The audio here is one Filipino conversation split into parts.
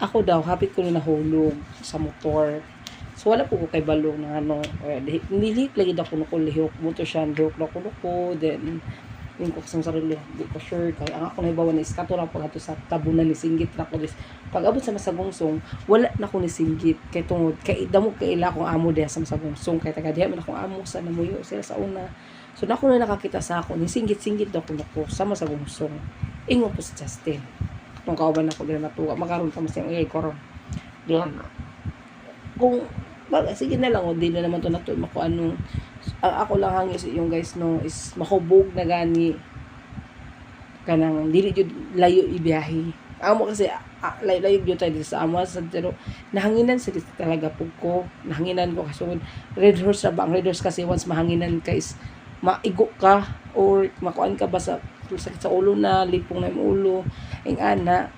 Ako daw, hapit ko na nahulog sa motor. So, wala po ko kay balong na ano, nilihik lagi na ko lihok. Buto siya, lihok na ko. Then, yung ko kasang sarili, di ko sure. Kaya ang ako na ibawa na iskato lang pag sa tabunan ni singgit na ko. Pag abot sa masagungsong, wala na ko ni singgit. Kaya tungod, kaya damo kaila akong amo diya sa masagungsong. Kaya taga diya, man akong amo sa namuyo sila sa una. So, na ako na nakakita sa ako, ni singgit-singgit daw ko sa masagungsong. Ingon po si Justin. Kung kauban ako din natuwa, makaroon pa mas yung koron. Diyan. Kung, sige na lang, di na naman to natuwa, maku anong, ako lang hangis yung guys no is makubog na gani kanang dili jud layo ibiyahe amo kasi layo jud tayo sa amo sa pero nahanginan sa talaga pugko nahanginan ko kasi red horse ba ang red horse kasi once mahanginan ka is maigo ka or makuan ka ba sa sakit sa ulo na lipong na yung ulo ing ana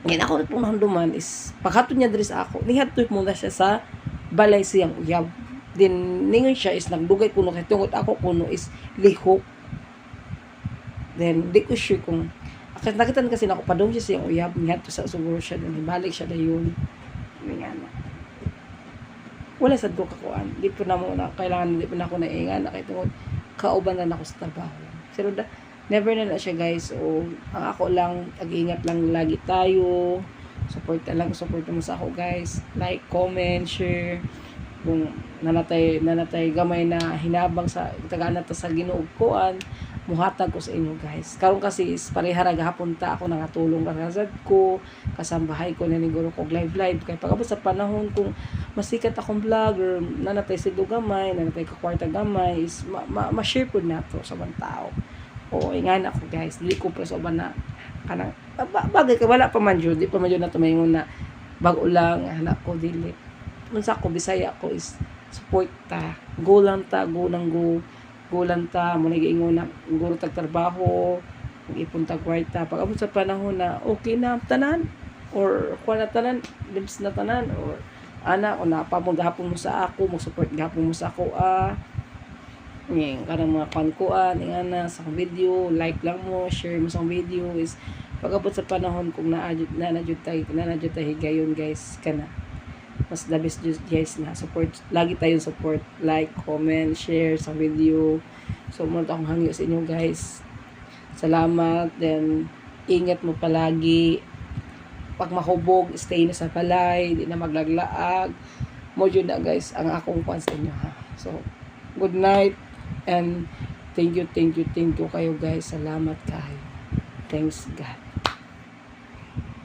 ngayon ako pong nahanduman is paghatod niya diri sa ako nihatod mo na siya sa balay siyang uyab. Then, ningon siya is nagdugay kuno kay tungod ako kuno is lihok. Then, di ko sure kung nakitan kasi na ako padong siya siyang uyab niya to sa siguro siya din balik siya dayon. Nga na. Wala sad ko kakuan. Di po na mo na kailangan di po na ako naingan na kay tungod kauban na ako sa trabaho. Pero never na siya guys. O ang ako lang ag-ingat lang lagi tayo. Support mo sa ako guys. Like, comment, share kung nanatay gamay na hinabang sa taganata sa Ginoo kuan muhatag ko sa inyo guys karon kasi is parehara gahapon ta ako nangatulong kasad ko kasambahay ko na niguro ko live kay pagabot sa panahon kung masikat akong vlogger nanatay sigdo gamay nanatay ka kwarta gamay is ma-share pud nato sa mga tao o ingan ako guys dili ko plus uban na kanang bagay kay wala pa man jud di pa man jud nato maingon na bag-o lang anak ko dili unsa ko Bisaya ko is support ta go lang ta go lang ta mo nagiingon na guro tag trabaho ipon tag kwarta pag abot sa panahon na okay na tanan or kuha na tanan limbs na tanan or ana o napamog gahapon mo sa ako mo support gahapon mo sa ako kanang mga kankuan ingana sa video like lang mo share mo sa video is pag abot sa panahon kung nanajud tay higayon guys kana mas the best guys na support lagi tayong support like comment share sa video so mo akong hangyo sa inyo guys salamat then ingat mo palagi pag mahubog stay na sa balay di na maglaglaag mo jud na guys ang akong kwan sa inyo ha so good night and thank you kayo guys salamat kayo thanks God.